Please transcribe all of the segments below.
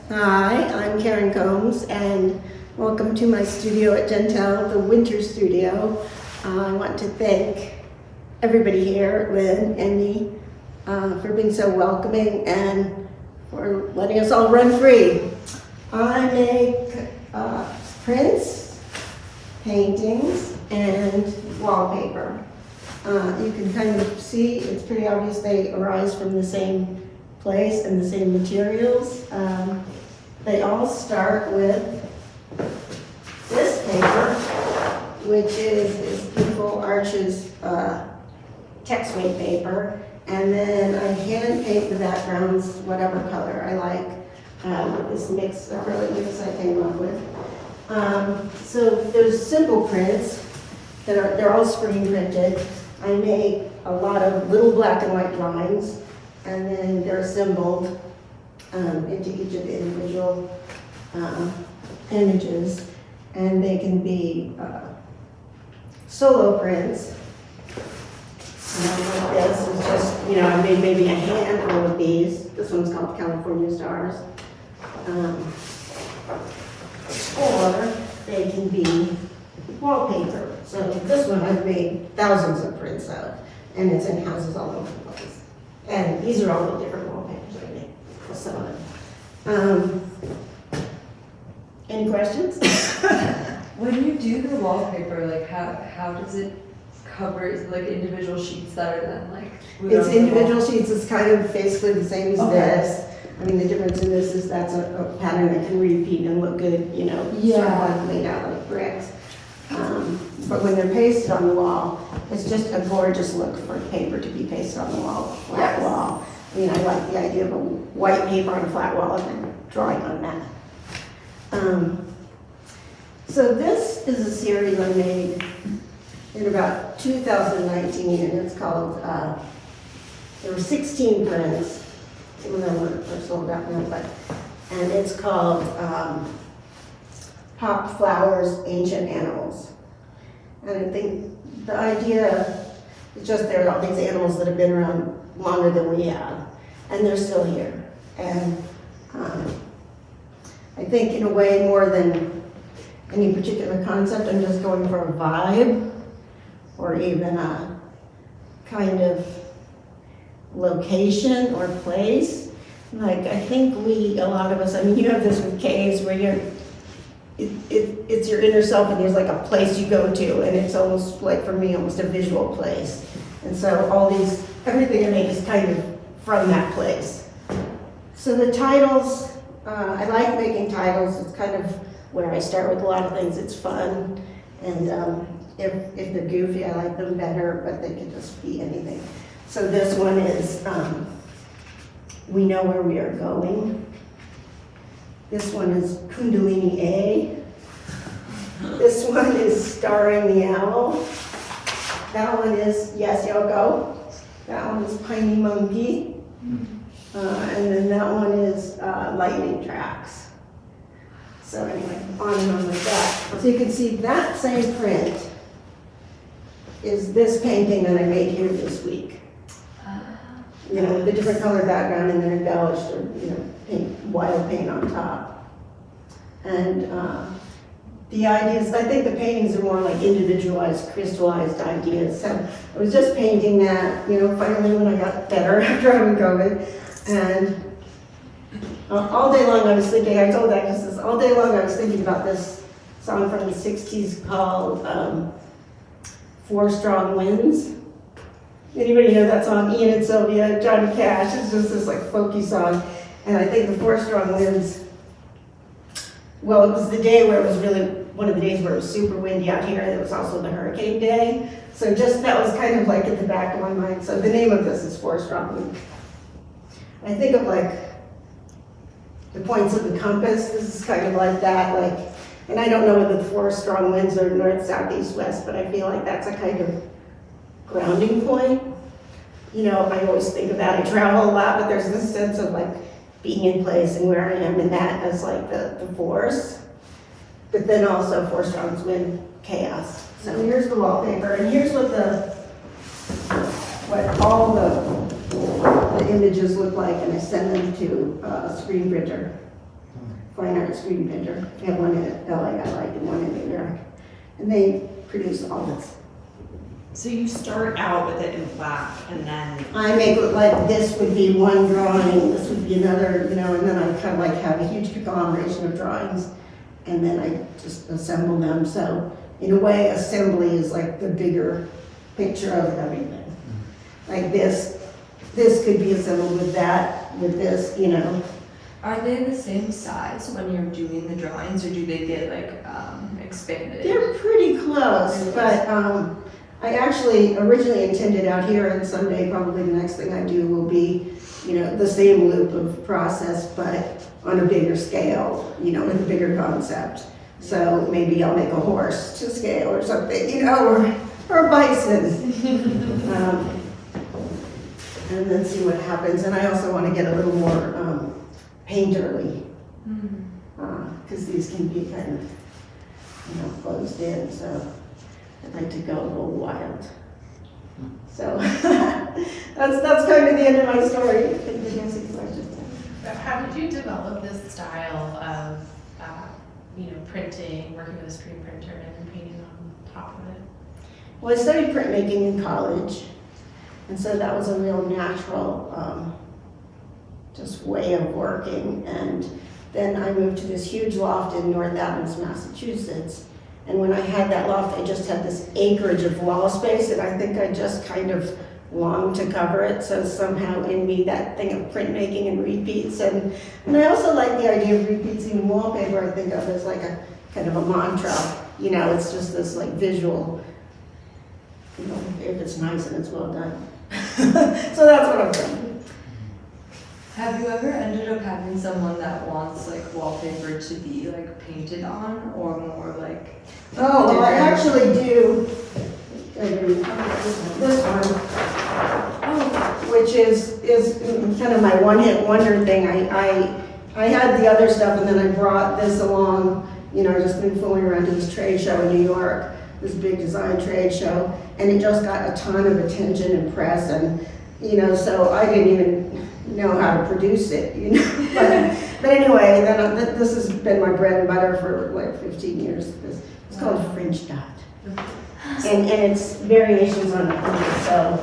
Hi, I'm Karen Combs, and welcome to my studio at Jentel, the Winter Studio. I want to thank everybody here, Lynn, Andy, for being so welcoming and for letting us all run free. I make prints, paintings, and wallpaper. You can kind of see, it's pretty obvious they arise from the same place and the same materials. They all start with this paper, which is this beautiful Arches text weight paper, and then I hand paint the backgrounds whatever color I like. This mix, acrylic mix I came up with. So there's simple prints that they're all screen printed. I make a lot of little black and white drawings, and then they're assembled into each of the individual images, and they can be solo prints. Like this is just, I made maybe a handful of these. This one's called California Stars. Or they can be wallpaper. So this one I've made thousands of prints of, and it's in houses all over the place. And these are all the different wallpapers I made for some of them. Any questions? When you do the wallpaper, like how does it cover? Is it like individual sheets that are then like? It's individual sheets. It's kind of basically the same as Okay. this. I mean, the difference in this is that's a pattern that can repeat and look good, sort of like laid out like bricks. But when they're pasted on the wall, it's just a gorgeous look for paper to be pasted on the wall, flat wall. I mean, I like the idea of a white paper on a flat wall and then drawing on that. So this is a series I made in about 2019, and it's called, there were 16 prints. Some of them are sold out now, and it's called Pop Flowers, Ancient Animals. And I think the idea is just there are all these animals that have been around longer than we have, and they're still here. And I think in a way more than any particular concept, I'm just going for a vibe, or even a kind of location or place. Like, I think a lot of us, I mean, you have this with caves where it's your inner self, and there's like a place you go to, and it's almost like, for me, almost a visual place. And so everything I make is kind of from that place. So the titles, I like making titles. It's kind of where I start with a lot of things. It's fun, and if they're goofy, I like them better, but they can just be anything. So this one is, We Know Where We Are Going. This one is Kundalini A. This one is Starring the Owl. That one is Yes, Yoko. That one is Piney Monkey. And then that one is Lightning Tracks. So anyway, on and on like that. So you can see that same print is this painting that I made here this week. The different color background and then embellished, or wild paint on top. And the ideas, I think the paintings are more like individualized, crystallized ideas. So I was just painting that, finally when I got better after having COVID. And all day long I was thinking, I told Agnes this, all day long I was thinking about this song from the 60s called Four Strong Winds. Anybody know that song? Ian and Sylvia, Johnny Cash. It's just this like folky song. And I think the Four Strong Winds, well, it was the day where it was really one of the days where it was super windy out here, and it was also the hurricane day. So just that was kind of like at the back of my mind. So the name of this is Four Strong Winds. I think of like the points of the compass. This is kind of like that, and I don't know whether the four strong winds are north, south, east, west, but I feel like that's a kind of grounding point. I always think of that. I travel a lot, but there's this sense of like, being in place and where I am in that as like the force, but then also force rounds win chaos. So here's the wallpaper, and here's what all the images look like, and I send them to a screen printer, fine art screen printer. I have one in LA I like and one in New York, and they produce all this. So you start out with it in black and then... I make it like this would be one drawing, this would be another, and then I kind of like have a huge conglomeration of drawings, and then I just assemble them. So in a way, assembly is like the bigger picture of everything. Like this could be assembled with that, with this, Are they the same size when you're doing the drawings, or do they get like expanded? They're pretty close, but I actually originally intended out here, and someday probably the next thing I do will be, the same loop of process, but on a bigger scale, with a bigger concept. So maybe I'll make a horse to scale or something, or a bison. And then see what happens. And I also want to get a little more painterly, because these can be kind of, closed in. So I'd like to go a little wild. So that's kind of the end of my story. How did you develop this style of, printing, working with a screen printer, and then painting on top of it? Well, I studied printmaking in college, and so that was a real natural just way of working. And then I moved to this huge loft in North Adams, Massachusetts. And when I had that loft, I just had this acreage of wall space, and I think I just kind of longed to cover it. So somehow in me, that thing of printmaking and repeats. And I also like the idea of repeats. Even wallpaper, I think of as like a kind of a mantra. It's just this like visual, if it's nice and it's well done. So that's what I've done. Have you ever ended up having someone that wants like wallpaper to be like painted on, or more like? Oh, well, I actually do. This one, which is kind of my one-hit wonder thing. I had the other stuff, and then I brought this along. Just been fooling around to this trade show in New York, this big design trade show, and it just got a ton of attention and press, and so I didn't even know how to produce it, but anyway, then this has been my bread and butter for like 15 years. It's called Fringe Dot, and it's variations on it. So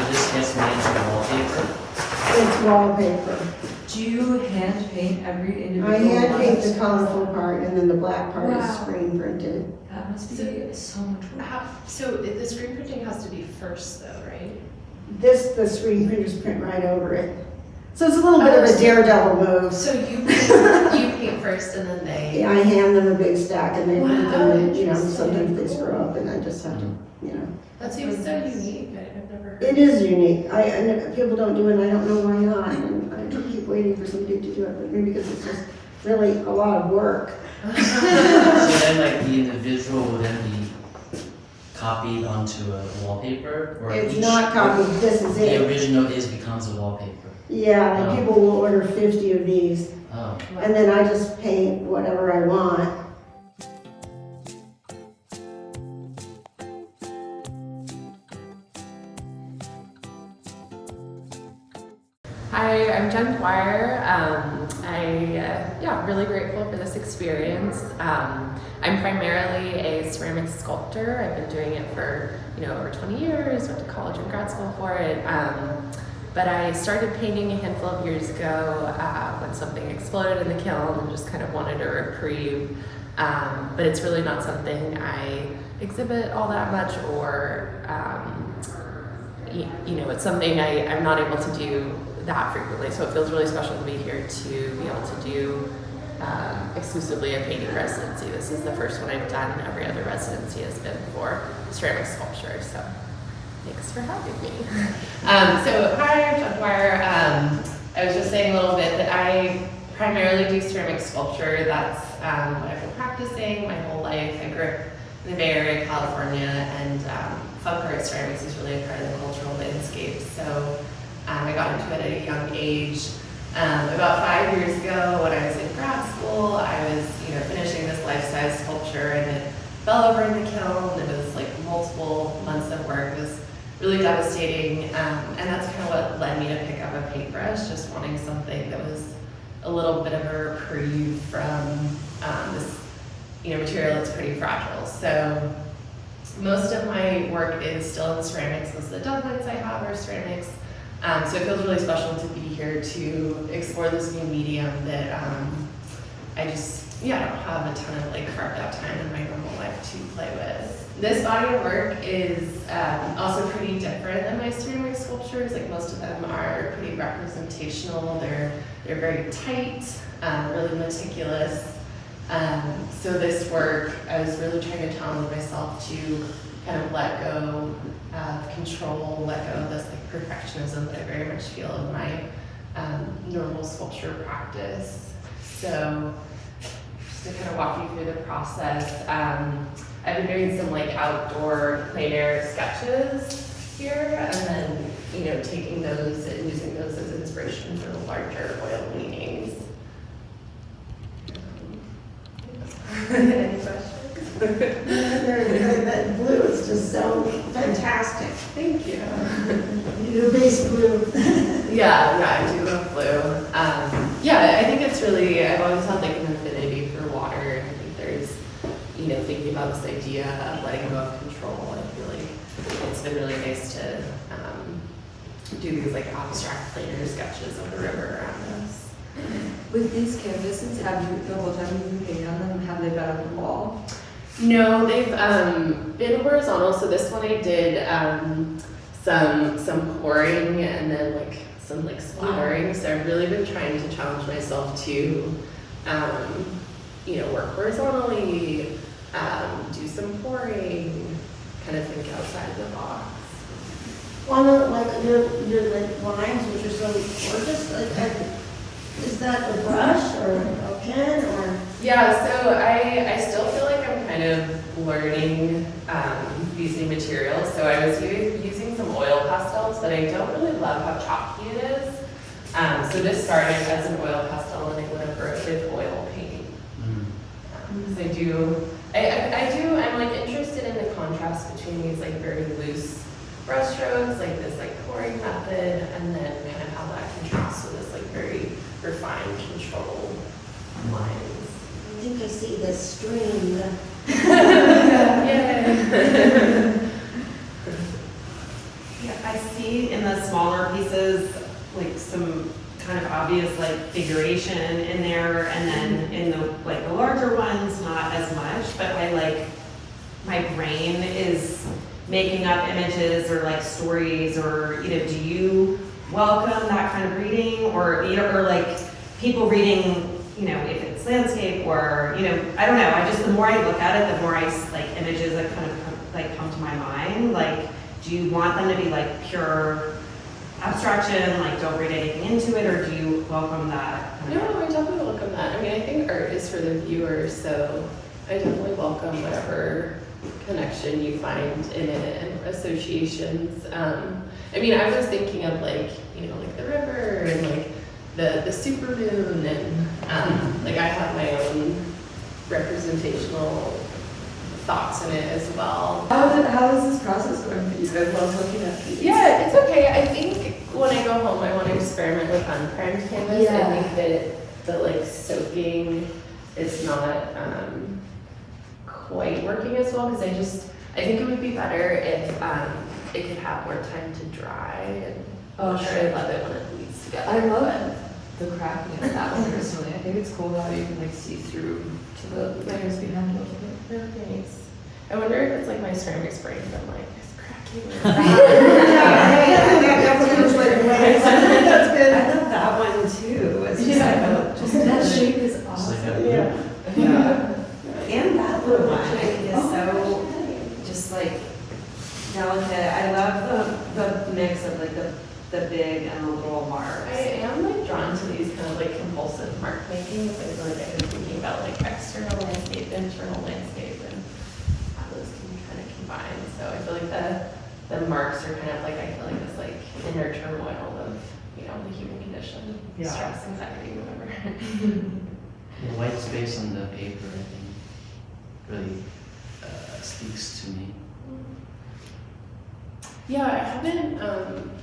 this gets made into wallpaper? it's wallpaper. Do you hand paint every individual? I hand paint one? the colorful part, and then the black part is Wow. screen printed. That must be so much work. So the screen printing has to be first though, right? The screen printers print right over it. So it's a little bit of a daredevil move. So you paint first and then they... Yeah, I hand them a big stack and they print them, and interesting. sometimes they screw up and I just have to, That seems so unique. I've never heard. It is unique. And people don't do it, and I don't know why not. And I keep waiting for somebody to do it, but maybe because it's just really a lot of work. So then like the individual would then be copied onto a wallpaper? Or It's each- not copied, this is The it. original becomes a wallpaper? Yeah, and Oh. people will order 50 of these, Oh. and then I just paint whatever I want. Hi, I'm Jen Dwyer. Really grateful for this experience. I'm primarily a ceramic sculptor. I've been doing it for over 20 years. Went to college and grad school for it. But I started painting a handful of years ago when something exploded in the kiln and just kind of wanted a reprieve. But it's really not something I exhibit all that much, or it's something I'm not able to do that frequently, so it feels really special to be here to be able to do exclusively a painting residency. This is the first one I've done. Every other residency has been for ceramic sculpture, so thanks for having me. So hi, I'm Jen Dwyer. I was just saying a little bit that I primarily do ceramic sculpture. That's what I've been practicing my whole life. I grew up in the Bay Area, California, and funk art ceramics is really a part of the cultural landscape. So I got into it at a young age. About 5 years ago, when I was in grad school, I was, finishing this life-size sculpture, and it fell over in the kiln. It was like multiple months of work. It was really devastating, and that's kind of what led me to pick up a paintbrush, just wanting something that was a little bit of a reprieve from this, material that's pretty fragile. So most of my work is still in ceramics. Most of the doublets I have are ceramics. So it feels really special to be here to explore this new medium that I don't have a ton of carved out time in my normal life to play with. This body of work is also pretty different than my ceramic sculptures. Most of them are pretty representational. They're very tight, really meticulous. So this work, I was really trying to challenge myself to kind of let go of control, let go of this perfectionism that I very much feel in my normal sculpture practice. So just to kind of walk you through the process, I've been doing some outdoor plein air sketches here, and then taking those and using those as inspiration for the larger oil paintings. Any questions? That blue is just so fantastic. Thank you. You do base blue. Yeah, I do love blue. I think it's really, I've always had an affinity for water, and I think there's, thinking about this idea of letting go of control. I feel like it's been really nice to do these abstract plein air sketches of the river around us. With these canvases, the whole time you've been painting on them, have they been on the wall? No, they've been horizontal. So this one I did some pouring and then some splattering. So I've really been trying to challenge myself to work horizontally, do some pouring, kind of think outside the box. One of your lines, which are so gorgeous, is that a brush or a pen or? Yeah, so I still feel like I'm kind of learning these new materials. So I was using some oil pastels, but I don't really love how chalky it is. So this started as an oil pastel, and I went over it with oil paint. So I'm interested in the contrast between these very loose brush strokes, this pouring method, and then kind of how that contrasts with this very refined, controlled lines. I think I see the stream. Yeah, I see in the smaller pieces, some kind of obvious figuration in there, and then in the larger ones, not as much, but my brain is making up images or stories, or do you welcome that kind of reading, or people reading, if it's landscape or I don't know. The more I look at it, the more images that kind of come to my mind. Do you want them to be pure abstraction, don't read anything into it, or do you welcome that? No, I definitely welcome that. I think art is for the viewer, so I definitely welcome whatever connection you find in it and associations. I was thinking of the river and the supermoon, and I have my own representational thoughts in it as well. How is this process going for you? I love looking at these. Yeah, it's okay. I think when I go home, I want to experiment with unprimed canvas. Yeah. I think that the soaking is not quite working as well, because I think it would be better if it could have more time to dry. And I love it when it bleeds together. I love the cracking of that one personally. I think it's cool how you can see through to the layers behind it. Really nice. I wonder if it's my ceramics brain that it's cracking. That's good. I love that one too. It's just that shape is awesome. Yeah. And that little one, I think, is so just delicate. I love the mix of the big and the little marks. I am drawn to these kind of compulsive mark making. I feel like I've been thinking about external landscape, internal landscape, and how those can kind of combine. So I feel like the the marks are kind of like, I feel like this like inner turmoil of, you know, the human condition, Yeah. stress, anxiety, whatever. The white space on the paper, I think, really speaks to me. Yeah, I haven't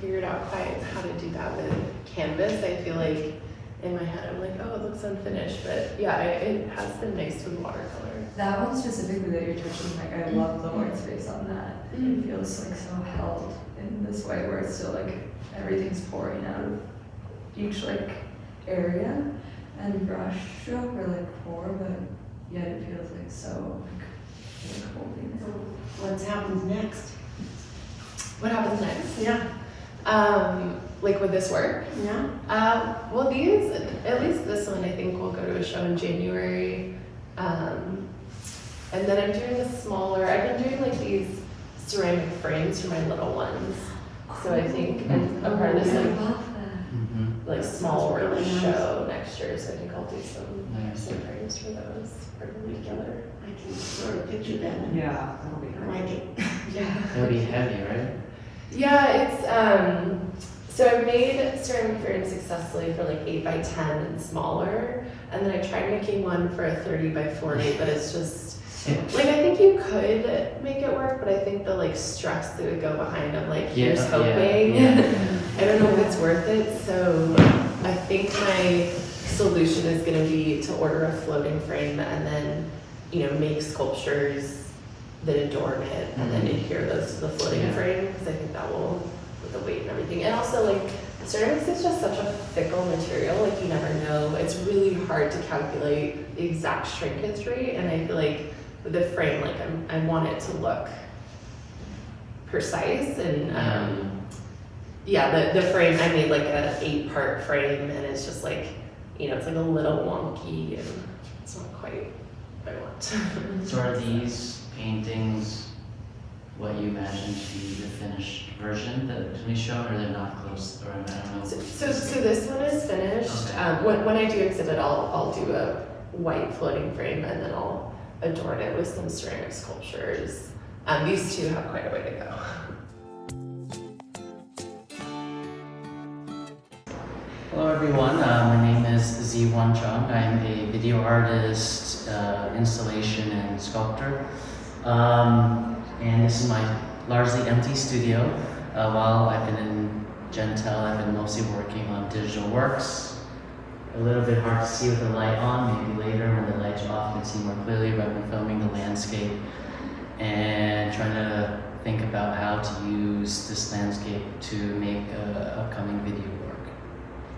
figured out quite how to do that with canvas. I feel like in my head I'm like, oh, it looks unfinished, but yeah, it has been nice with watercolor. That one specifically that you're touching, like I love the white space on that. It feels like so held in this way where it's still like everything's pouring out of each like area, and brush stroke are like pour, but yet it feels like so like holding it. What happens next? What happens next? Yeah, Like with this work? yeah. Well, these, at least this one, I think will go to a show in January. And then I'm doing a smaller, I've been doing like these ceramic frames for my little ones. So I think, and a part of this I like, love that. Mm-hmm. like small Really nice. show next year, so I think I'll do Nice. some frames for those, put them together. I can sort of picture that. Yeah, that'll be I great. like it. Yeah. It'll be heavy, right? Yeah, it's so I've made ceramic frames successfully for like 8 by 10 and smaller, and then I tried making one for a 30 by 40, but it's just like I think you could make it work, but I think the like stress that would go behind of like here's hoping. I don't know if it's worth it, so I think my solution is going to be to order a floating frame and then, you know, make sculptures that adorn it and then adhere those to the floating Yeah. frame, because I think that will, with the weight and everything. And also like ceramics is just such a fickle material, like you never know. It's really hard to calculate the exact shrinkage rate, and I feel like with the frame, like I want it to look precise, and yeah, the frame, I made like a 8-part frame, and it's just like, you know, it's like a little wonky, and it's not quite what I want. So are these paintings what you imagine to be the finished version that we show, or they're not close, or I don't know? So this one is finished. Okay. When I do exhibit, I'll do a white floating frame, and then I'll adorn it with some ceramic sculptures. These two have quite a way to go. Hello everyone, my name is Z1 Chung. I'm a video artist, installation and sculptor. And this is my largely empty studio. While I've been in Jentel, I've been mostly working on digital works. A little bit hard to see with the light on, maybe later when the light's off you can see more clearly, but I've been filming the landscape and trying to think about how to use this landscape to make upcoming video work.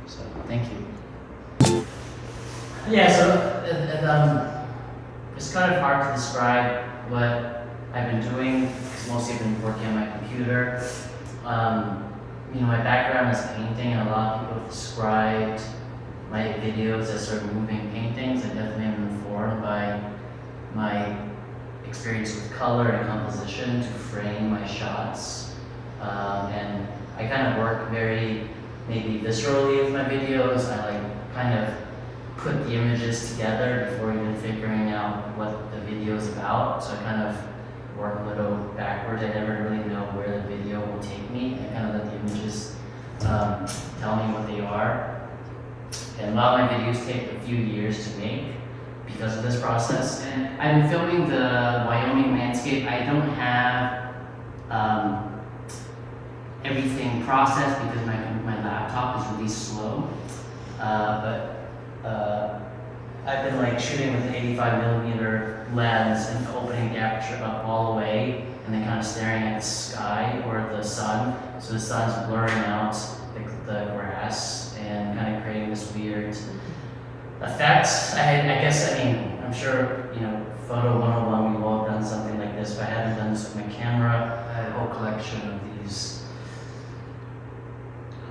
So, thank you. Yeah, so it's kind of hard to describe what I've been doing, because mostly I've been working on my computer. You know, my background is painting, and a lot of people have described my videos as sort of moving paintings. I definitely am informed by my experience with color and composition to frame my shots. And I kind of work very maybe viscerally with my videos. I like kind of put the images together before even figuring out what the video is about. So I kind of work a little backwards. I never really know where the video will take me. I kind of let the images tell me what they are. And a lot of my videos take a few years to make because of this process. And I've been filming the Wyoming landscape. I don't have everything processed because my laptop is really slow. But I've been like shooting with an 85mm lens and opening the aperture up all the way and then kind of staring at the sky or the sun. So the sun's blurring out the grass and kind of creating this weird effect. I guess, I mean, I'm sure, you know, Photo 101, we've all done something like this, but I haven't done this with my camera. I have a whole collection of these.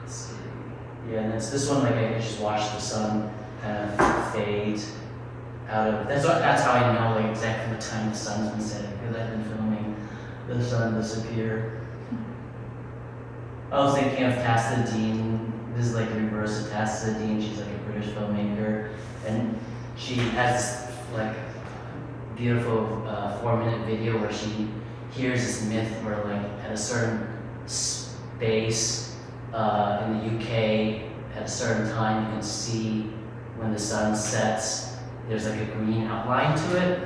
Let's see. Yeah, and this one, like, I just watched the sun kind of fade out of, that's how I know, like, exactly what time the sun's been setting, because I've been filming the sun disappear. I was thinking of Tassa Dean. This is like the reverse of Tassa Dean. She's like a British filmmaker, and she has this like beautiful 4-minute video where she hears this myth where like at a certain space. In the UK, at a certain time, you can see when the sun sets, there's like a green outline to it.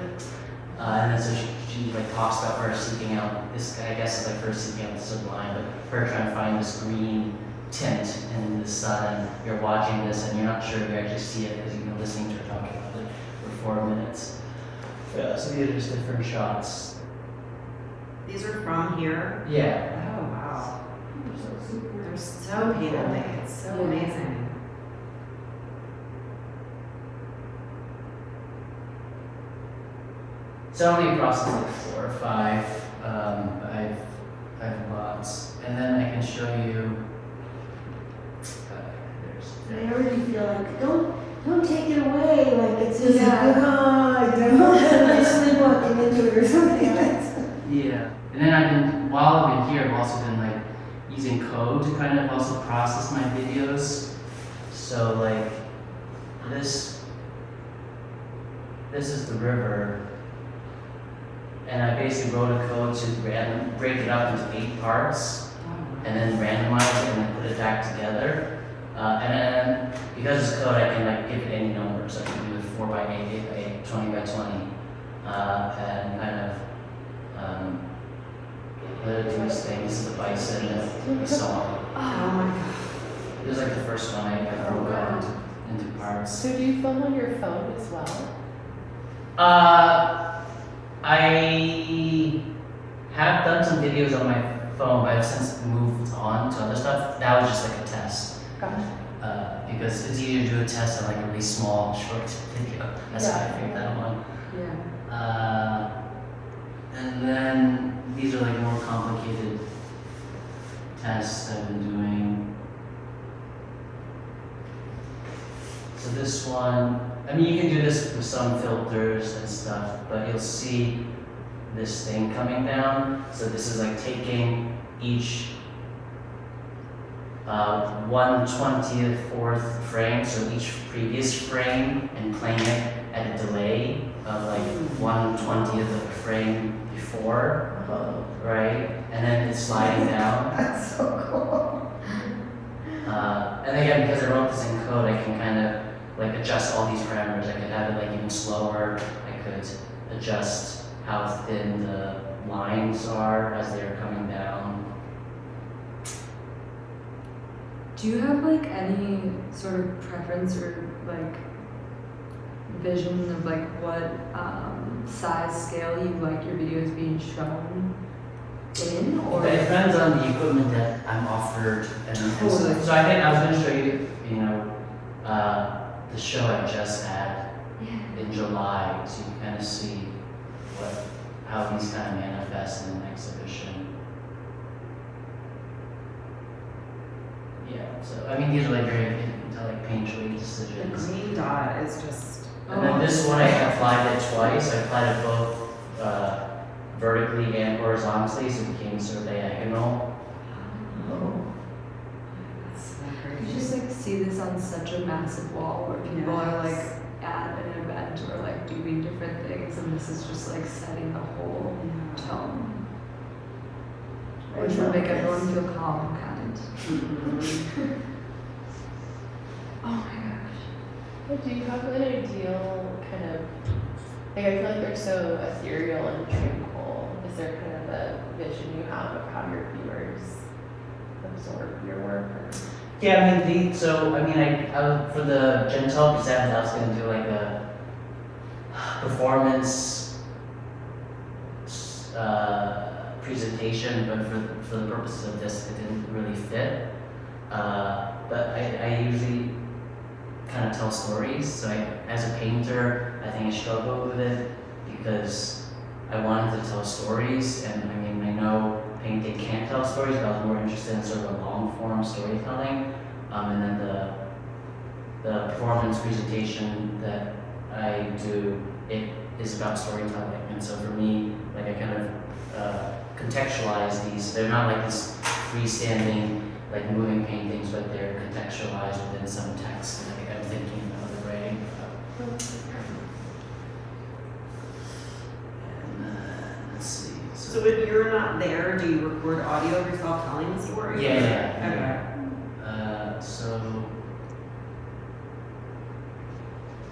And then so she like talks about her seeking out, this I guess is like her seeking out the sublime, but her trying to find this green tint in the sun, and you're watching this and you're not sure if you actually see it because you're listening to her talking about it for 4 minutes. Yeah, so these are just different shots. These are from here? Yeah. Oh, wow. They're so beautiful. It's so amazing. So I only processed like 4 or 5. I have lots, and then I can show you. I already feel like, don't take it away, like it's just, Yeah. you know, I'm sleepwalking into it or something. Yeah, and then while I've been here, I've also been like using code to kind of also process my videos. So like this is the river, and I basically wrote a code to break it up into 8 parts, and then randomize it and then put it back together. And then because it's code, I can like give it any number, so I can do it 4 by 8, 8 by 8, 20 by 20, and kind of let it do its thing. This is the bison that we saw. Oh my god. It was like the first one I broke out into parts. So do you film on your phone as well? I have done some videos on my phone, but I've since moved on to other stuff. That was just like a test. Gotcha. Because it's easier to do a test on like a really small, short video. That's why I picked that one. Yeah. And then these are like more complicated tests I've been doing. So this one, I mean, you can do this with some filters and stuff, but you'll see this thing coming down. So this is like taking each 1/24th frame, so each previous frame, and playing it at a delay of like 1/20th of the frame before, right? And then it's sliding down. That's so cool. And again, because I wrote this in code, I can kind of like adjust all these parameters. I could have it like even slower. I could adjust how thin the lines are as they're coming down. Do you have like any sort of preference or like vision of like what size scale you like your videos being shown in, or? But it depends on the equipment that I'm offered, and Totally. so I think I was going to show you, you know, the show I just had in July, so you can kind of see how these kind of manifest in an exhibition. Yeah, so I mean these are like very like painterly The decisions. green dot is just. And then this one I applied it twice. I applied it both vertically and horizontally, so it became sort of diagonal. That's so You crazy. just like see this on such a massive wall where people are like at an event or like doing different things, and this is just like setting the whole tone. Which will make everyone feel calm and kind. Oh my gosh. But do you have an ideal kind of, like I feel like they're so ethereal and tranquil. Is there kind of a vision you have of how your viewers absorb your work? Or? Yeah, I mean, I for the Jentel Presents, I was going to do like a performance presentation, but for the purposes of this, it didn't really fit. But I usually kind of tell stories. So as a painter, I think I struggled with it because I wanted to tell stories, and I mean, I know painting can't tell stories, but I was more interested in sort of a long form storytelling. And then the performance presentation that I do, it is about storytelling. And so for me, like I kind of contextualize these. They're not like these freestanding, like moving paintings, but they're contextualized within some text that I'm thinking about and writing about. And let's see. So So if you're not there, do you record audio of yourself telling the story? Yeah. So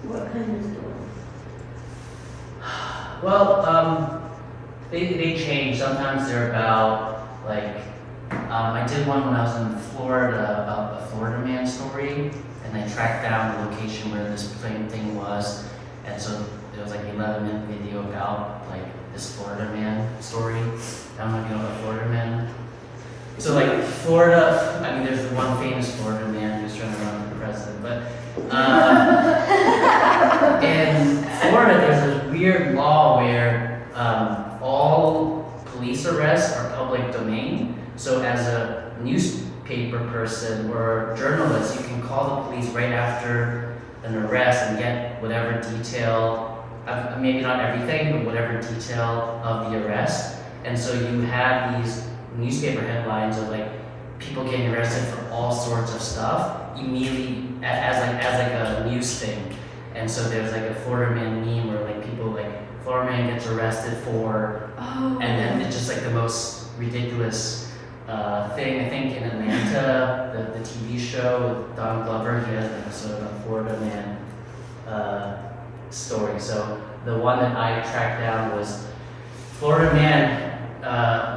What kind of story? well, they change. Sometimes they're about like I did one when I was in Florida about a Florida man story, and I tracked down the location where this same thing was, and so it was like an 11-minute video about like this Florida man story. I don't know if you know about Florida man. So like Florida, I mean, there's one famous Florida man who's trying to run for president, but in Florida, there's a weird law where all police arrests are public domain. So as a newspaper person or journalist, you can call the police right after an arrest and get whatever detail, maybe not everything, but whatever detail of the arrest. And so you have these newspaper headlines of like people getting arrested for all sorts of stuff immediately as like a news thing. And so there's like a Florida man meme where like people like Florida man gets arrested for, and then it's just like the most ridiculous thing. I think in Atlanta, the TV show with Donald Glover, he has an episode of a Florida man story. So the one that I tracked down was Florida man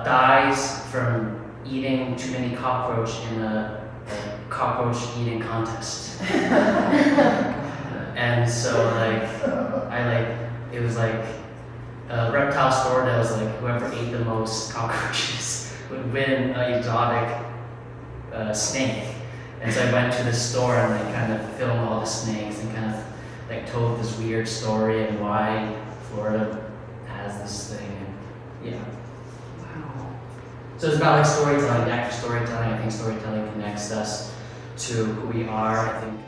dies from eating too many cockroach in a cockroach eating contest. And so it was like a reptile store that was like whoever ate the most cockroaches would win an exotic snake. And so I went to the store and like kind of filmed all the snakes and kind of like told this weird story and why Florida has this thing. And, yeah. Wow. So it's about like storytelling, active storytelling. I think storytelling connects us to who we are. I think.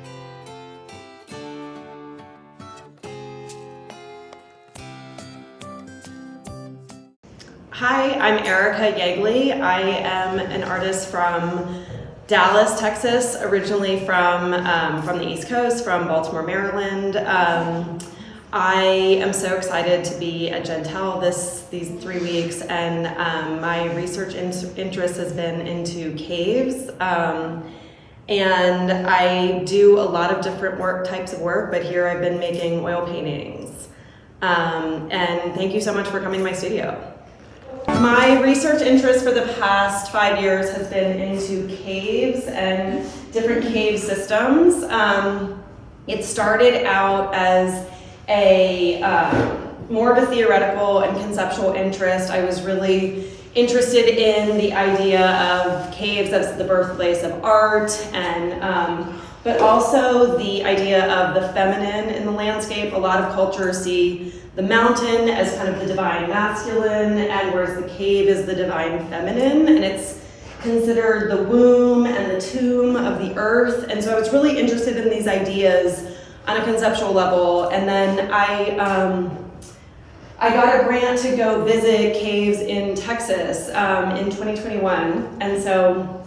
Hi, I'm Erica Yegley. I am an artist from Dallas, Texas, originally from the East Coast, from Baltimore, Maryland. I am so excited to be at Jentel these 3 weeks, and my research interest has been into caves. And I do a lot of different types of work, but here I've been making oil paintings. And thank you so much for coming to my studio. My research interest for the past 5 years has been into caves and different cave systems. It started out as a more of a theoretical and conceptual interest. I was really interested in the idea of caves as the birthplace of art, and but also the idea of the feminine in the landscape. A lot of cultures see the mountain as kind of the divine masculine, and whereas the cave is the divine feminine, and it's considered the womb and the tomb of the earth. And so I was really interested in these ideas on a conceptual level, and then I got a grant to go visit caves in Texas in 2021, and so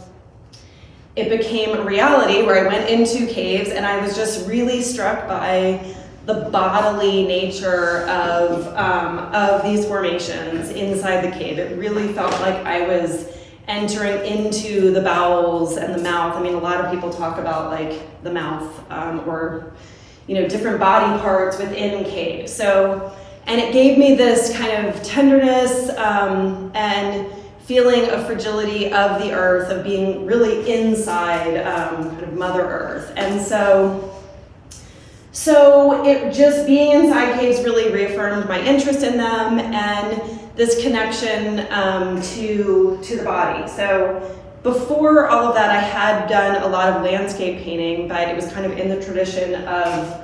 it became a reality where I went into caves, and I was just really struck by the bodily nature of these formations inside the cave. It really felt like I was entering into the bowels and the mouth. I mean, a lot of people talk about like the mouth or different body parts within caves. So, and it gave me this kind of tenderness and feeling of fragility of the earth, of being really inside kind of Mother Earth. And so it just being inside caves really reaffirmed my interest in them and this connection to the body. So before all of that, I had done a lot of landscape painting, but it was kind of in the tradition of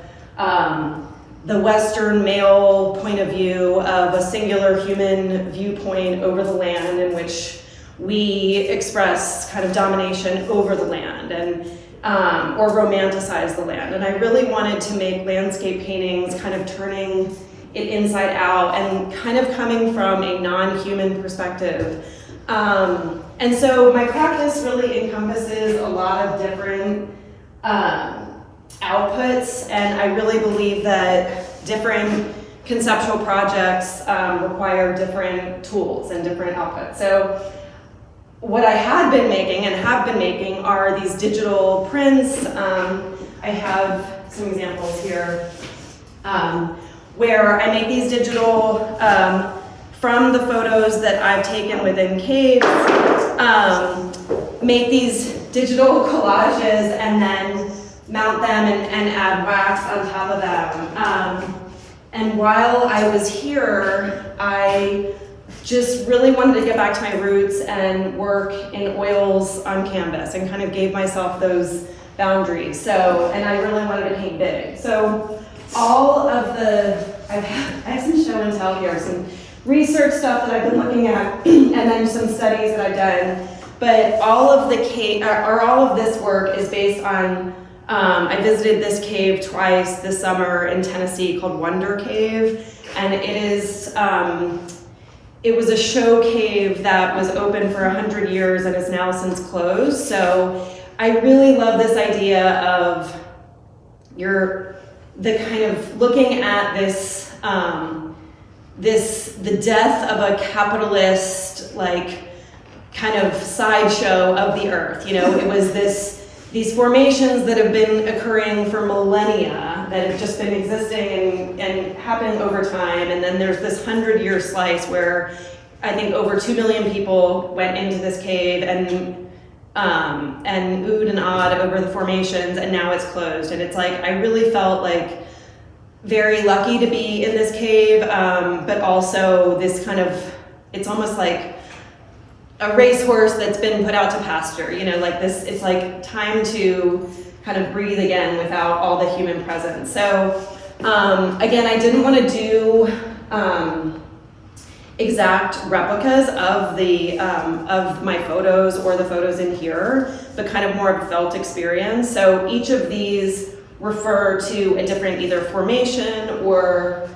the Western male point of view, of a singular human viewpoint over the land, in which we express kind of domination over the land and or romanticize the land. And I really wanted to make landscape paintings kind of turning it inside out and kind of coming from a non-human perspective. And so my practice really encompasses a lot of different outputs, and I really believe that different conceptual projects require different tools and different outputs. So what I had been making and have been making are these digital prints. I have some examples here where I make these digital from the photos that I've taken within caves, make these digital collages and then mount them and add wax on top of them. And while I was here, I just really wanted to get back to my roots and work in oils on canvas and kind of gave myself those boundaries. So, and I really wanted to paint big. So all of I have some show and tell here, some research stuff that I've been looking at, and then some studies that I've done. But all of this work is based on, I visited this cave twice this summer in Tennessee called Wonder Cave, and it was a show cave that was open for 100 years and is now since closed. So I really love this idea of the kind of looking at this, the death of a capitalist, like, kind of sideshow of the earth. You know, it was these formations that have been occurring for millennia, that have just been existing and happening over time. And then there's this 100-year slice where I think over 2 million people went into this cave and oohed and awed over the formations, and now it's closed. And it's like, I really felt like very lucky to be in this cave, but also this kind of, it's almost like a racehorse that's been put out to pasture, you know, like this, it's like time to kind of breathe again without all the human presence. So again, I didn't want to do exact replicas of my photos or the photos in here, but kind of more of a felt experience. So each of these refer to a different either formation or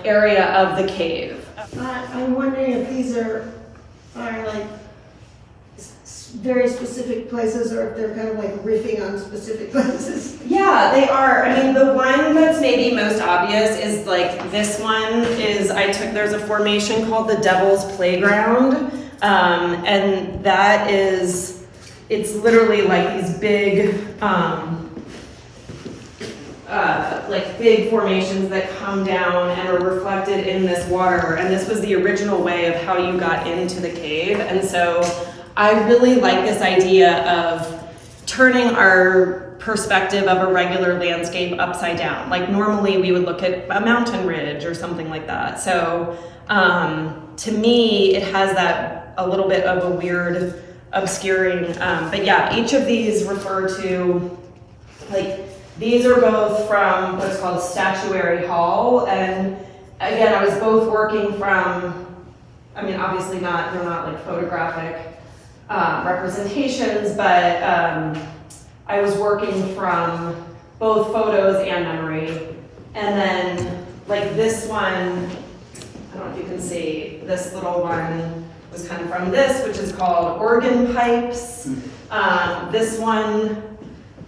area of the cave. I'm wondering if these are like very specific places, or if they're kind of like riffing on specific places. Yeah, they are. I mean, the one that's maybe most obvious is like this one is, there's a formation called the Devil's Playground, and that is, it's literally like these big, big formations that come down and are reflected in this water. And this was the original way of how you got into the cave. And so I really like this idea of turning our perspective of a regular landscape upside down. Like normally we would look at a mountain ridge or something like that. So to me, it has that a little bit of a weird obscuring, but yeah, each of these refer to, like, these are both from what's called Statuary Hall, and again, I was both working from, I mean, obviously they're not like photographic representations, but I was working from both photos and memory. And then like this one, I don't know if you can see, this little one was kind of from this, which is called Organ Pipes. This one,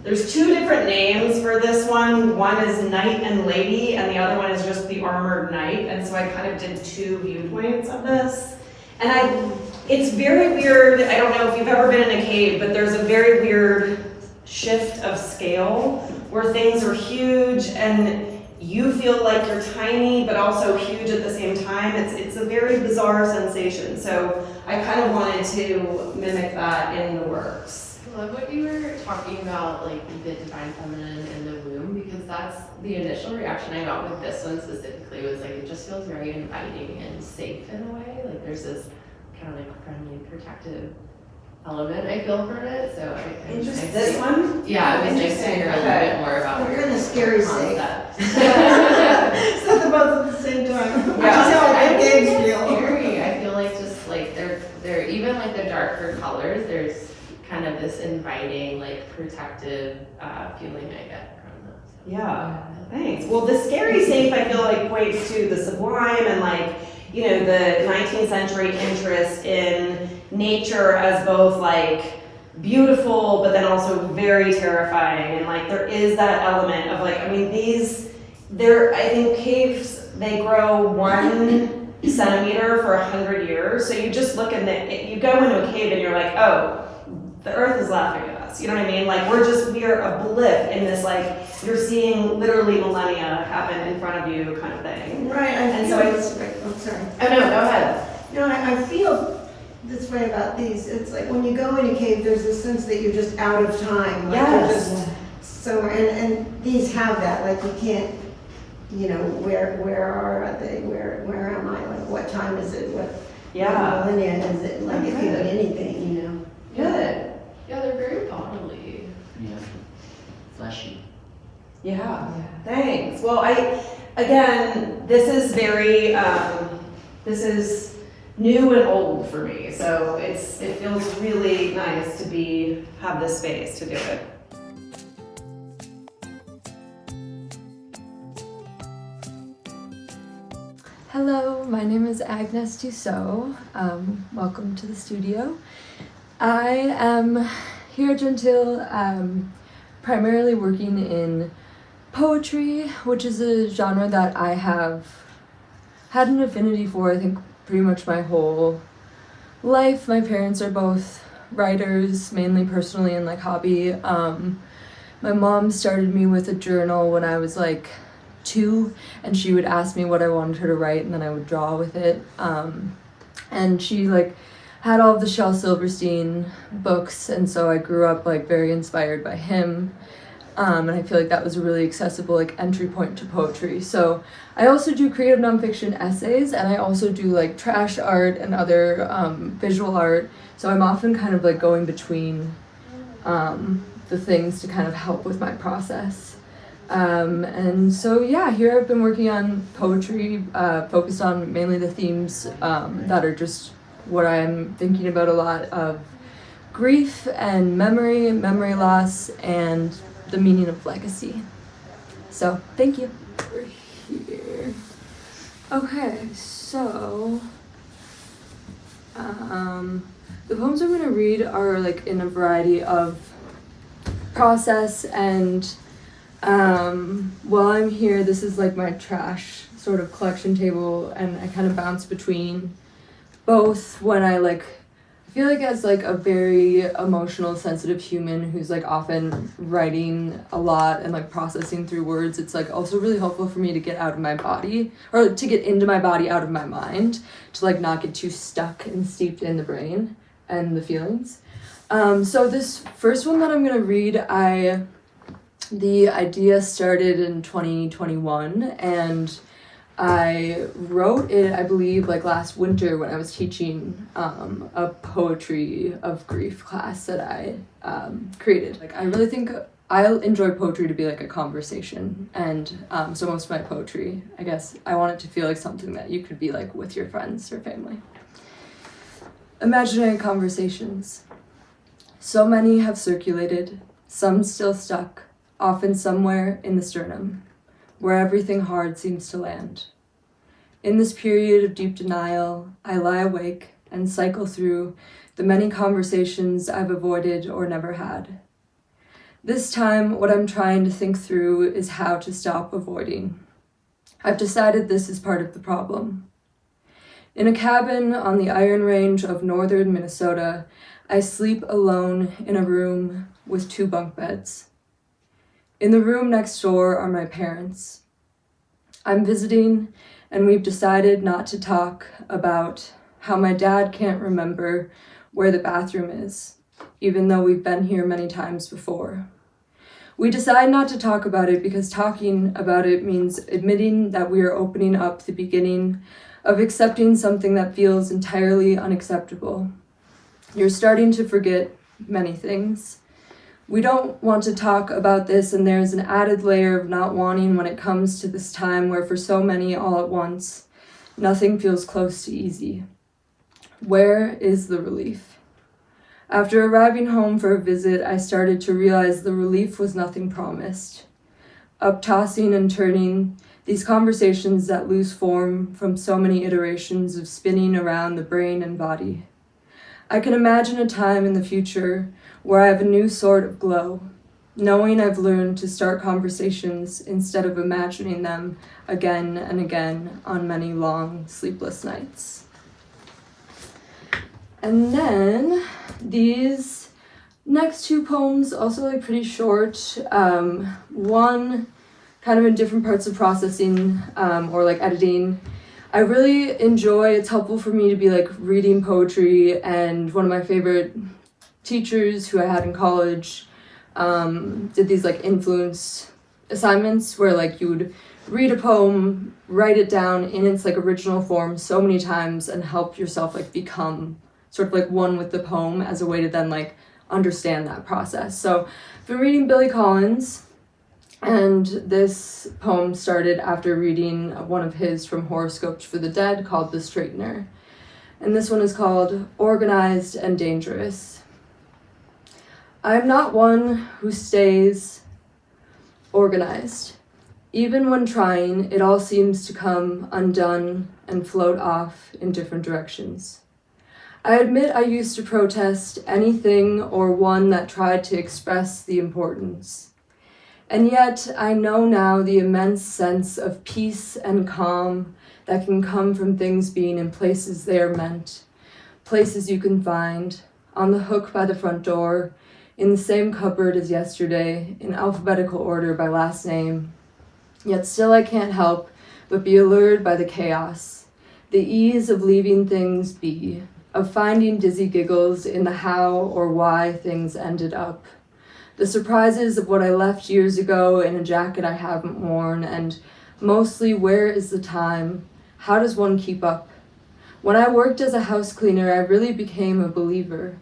there's two different names for this one. One is Knight and Lady, and the other one is just the Armored Knight. And so I kind of did two viewpoints of this. And it's very weird. I don't know if you've ever been in a cave, but there's a very weird shift of scale where things are huge and you feel like you're tiny, but also huge at the same time. It's a very bizarre sensation. So I kind of wanted to mimic that in the works. I love what you were talking about, like the divine feminine in the womb, because that's the initial reaction I got with this one specifically, was like it just feels very inviting and safe in a way. Like there's this kind of like friendly, protective element I feel from it. So I Interesting. This one? Yeah, it was nice to hear a little bit more about What your kind of scary safe? concept. Set them both at the same time. Yeah. Which is how I It's games feel. scary. I feel like just like they're even like the darker colors, there's kind of this inviting, like protective feeling I get from them. So. Yeah, thanks. Well, the scary safe I feel like points to the sublime and like, you know, the 19th century interest in nature as both like beautiful, but then also very terrifying. And like there is that element of like, I mean, I think caves, they grow 1 centimeter for 100 years. So you just look you go into a cave and you're like, oh, the earth is laughing at us. You know what I mean? Like we are a blip in this, like you're seeing literally millennia happen in front of you kind of thing. Right, And so I'm sorry. Oh no, go ahead. You know, I feel this way about these. It's like when you go in a cave, there's this sense that you're just out of time. Like you're just somewhere, and these have that. Like you can't, you know, where are they? Where am I? Like what time is it? What millennia is it? Like it could be anything, you know. Good. Yeah, they're very bodily. Yeah. Fleshy. Yeah. Thanks. Well, this is very, this is new and old for me. So it feels really nice to have this space to do it. Hello, my name is Agnes Dussault. Welcome to the studio. I am here at Jentel primarily working in poetry, which is a genre that I have had an affinity for, I think, pretty much my whole life. My parents are both writers, mainly personally and like hobby. My mom started me with a journal when I was like 2, and she would ask me what I wanted her to write, and then I would draw with it. And she like had all of the Shel Silverstein books, and so I grew up like very inspired by him. And I feel like that was a really accessible like entry point to poetry. So I also do creative nonfiction essays, and I also do like trash art and other visual art. So I'm often kind of like going between the things to kind of help with my process. And so yeah, here I've been working on poetry, focused on mainly the themes that are just what I'm thinking about a lot of: grief and memory loss, and the meaning of legacy. So thank you. We're here. Okay, so the poems I'm gonna read are like in a variety of process, and while I'm here, this is like my trash sort of collection table, and I kind of bounce between both when I feel like as like a very emotional, sensitive human who's like often writing a lot and like processing through words, it's like also really helpful for me to get out of my body, or to get into my body out of my mind, to like not get too stuck and steeped in the brain and the feelings. So this first one that I'm gonna read, the idea started in 2021, and I wrote it, I believe, like last winter when I was teaching a poetry of grief class that I created. Like I really think I enjoy poetry to be like a conversation, and so most of my poetry, I guess, I want it to feel like something that you could be like with your friends or family. Imaginary conversations. So many have circulated, some still stuck, often somewhere in the sternum, where everything hard seems to land. In this period of deep denial, I lie awake and cycle through the many conversations I've avoided or never had. This time, what I'm trying to think through is how to stop avoiding. I've decided this is part of the problem. In a cabin on the Iron Range of northern Minnesota, I sleep alone in a room with 2 bunk beds. In the room next door are my parents. I'm visiting, and we've decided not to talk about how my dad can't remember where the bathroom is, even though we've been here many times before. We decide not to talk about it because talking about it means admitting that we are opening up the beginning of accepting something that feels entirely unacceptable. You're starting to forget many things. We don't want to talk about this, and there's an added layer of not wanting when it comes to this time where for so many all at once, nothing feels close to easy. Where is the relief? After arriving home for a visit, I started to realize the relief was nothing promised. Up-tossing and turning, these conversations that lose form from so many iterations of spinning around the brain and body. I can imagine a time in the future where I have a new sort of glow, knowing I've learned to start conversations instead of imagining them again and again on many long, sleepless nights. And then these next two poems, also like pretty short. One kind of in different parts of processing or like editing. I really enjoy, it's helpful for me to be like reading poetry, and one of my favorite teachers who I had in college did these like influence assignments where like you would read a poem, write it down in its like original form so many times and help yourself like become sort of like one with the poem as a way to then like understand that process. So I've been reading Billy Collins, and this poem started after reading one of his from Horoscopes for the Dead called The Straightener. And this one is called Organized and Dangerous. I am not one who stays organized. Even when trying, it all seems to come undone and float off in different directions. I admit I used to protest anything or one that tried to express the importance. And yet I know now the immense sense of peace and calm that can come from things being in places they are meant, places you can find, on the hook by the front door, in the same cupboard as yesterday, in alphabetical order by last name. Yet still I can't help but be allured by the chaos, the ease of leaving things be, of finding dizzy giggles in the how or why things ended up. The surprises of what I left years ago in a jacket I haven't worn, and mostly where is the time? How does one keep up? When I worked as a house cleaner, I really became a believer,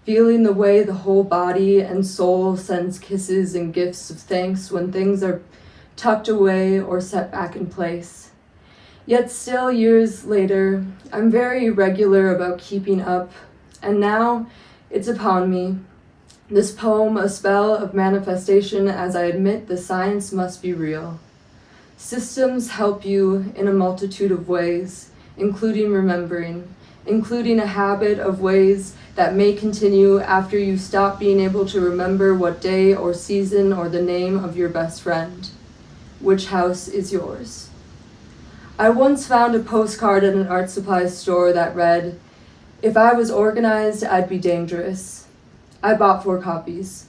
feeling the way the whole body and soul sends kisses and gifts of thanks when things are tucked away or set back in place. Yet still, years later, I'm very irregular about keeping up, and now it's upon me. This poem, a spell of manifestation as I admit the science must be real. Systems help you in a multitude of ways, including remembering, including a habit of ways that may continue after you stop being able to remember what day or season or the name of your best friend. Which house is yours? I once found a postcard at an art supplies store that read, "If I was organized, I'd be dangerous." I bought 4 copies.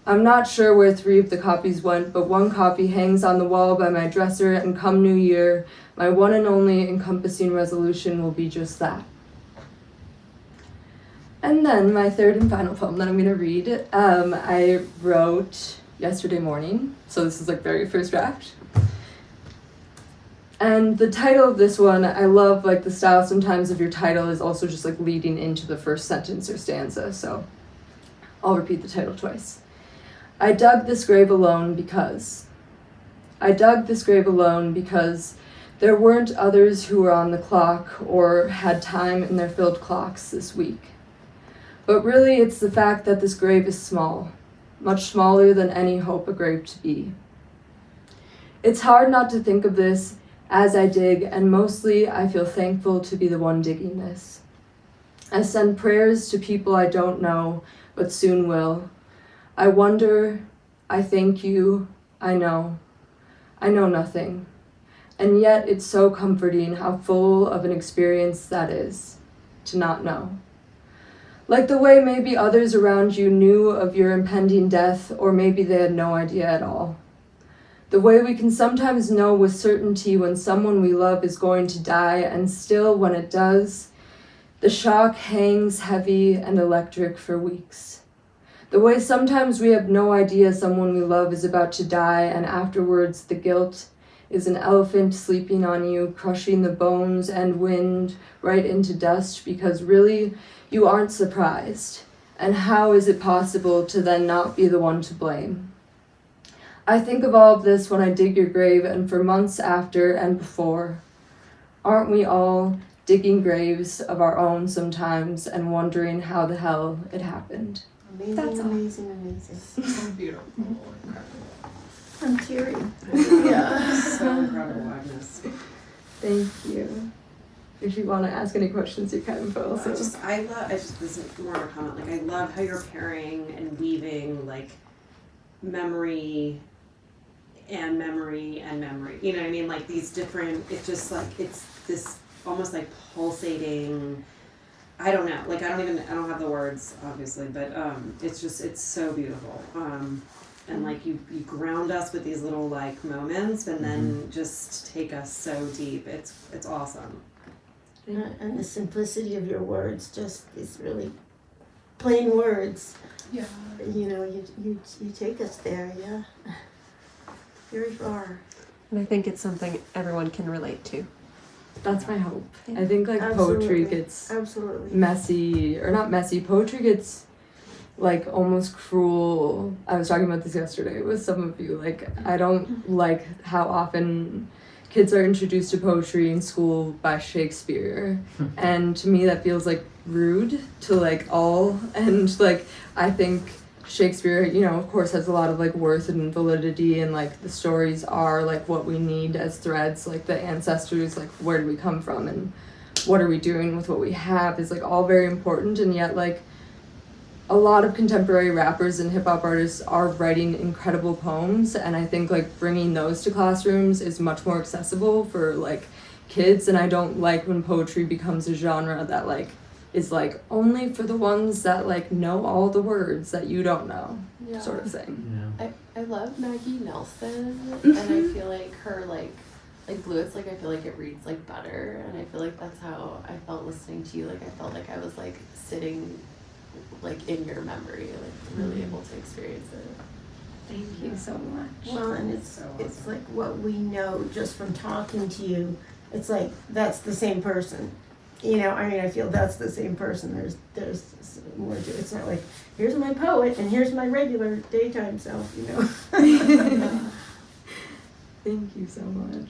I'm not sure where 3 of the copies went, but 1 copy hangs on the wall by my dresser, and come New Year, my one and only encompassing resolution will be just that. And then my third and final poem that I'm going to read, I wrote yesterday morning, so this is like very first draft. And the title of this one, I love like the style sometimes of your title is also just like leading into the first sentence or stanza, so I'll repeat the title twice. I dug this grave alone because there weren't others who were on the clock or had time in their filled clocks this week. But really it's the fact that this grave is small, much smaller than any hope a grave to be. It's hard not to think of this as I dig, and mostly I feel thankful to be the one digging this. I send prayers to people I don't know, but soon will. I wonder, I thank you, I know nothing. And yet it's so comforting how full of an experience that is, to not know. Like the way maybe others around you knew of your impending death, or maybe they had no idea at all. The way we can sometimes know with certainty when someone we love is going to die, and still when it does, the shock hangs heavy and electric for weeks. The way sometimes we have no idea someone we love is about to die, and afterwards the guilt is an elephant sleeping on you, crushing the bones and wind right into dust because really you aren't surprised. And how is it possible to then not be the one to blame? I think of all of this when I dig your grave and for months after and before. Aren't we all digging graves of our own sometimes and wondering how the hell it happened? Amazing, That's all. amazing. So beautiful, incredible. I'm teary. Yeah, so incredible, Agnes. Thank you. if you want to ask any questions, you can, but also. I just this is more of a comment. Like I love how you're pairing and weaving like memory and memory and memory. You know what I mean? Like these different. It's just like it's this almost like pulsating. I don't know. Like I don't have the words obviously, but it's so beautiful. And like you ground us with these little like moments, and then just take us so deep. It's awesome. And the simplicity of your words just is really plain words. Yeah. You know, you take us there, yeah. Very far. And I think it's something everyone can relate to. That's my hope. Yeah. I think like Absolutely. poetry gets Absolutely. messy, or not messy, poetry gets like almost cruel. I was talking about this yesterday with some of you. Like I don't like how often kids are introduced to poetry in school by Shakespeare. And to me that feels like rude to like all, and like I think Shakespeare, you know, of course has a lot of like worth and validity, and like the stories are like what we need as threads, like the ancestors, like where do we come from and what are we doing with what we have is like all very important. And yet like a lot of contemporary rappers and hip hop artists are writing incredible poems, and I think like bringing those to classrooms is much more accessible for like kids. And I don't like when poetry becomes a genre that like is like only for the ones that like know all the words that you don't know, Yeah. sort of thing. Yeah. I love Maggie Nelson, and I feel like her like Blue, it's like I feel like it reads like butter, and I feel like that's how I felt listening to you. Like I felt like I was like sitting like in your memory, like really able to experience it. Thank you so much. Well, and it's like what we know just from talking to you. It's like that's the same person. You know, I mean, I feel that's the same person. There's more to it. It's not like here's my poet and here's my regular daytime self. You know. Thank you so much.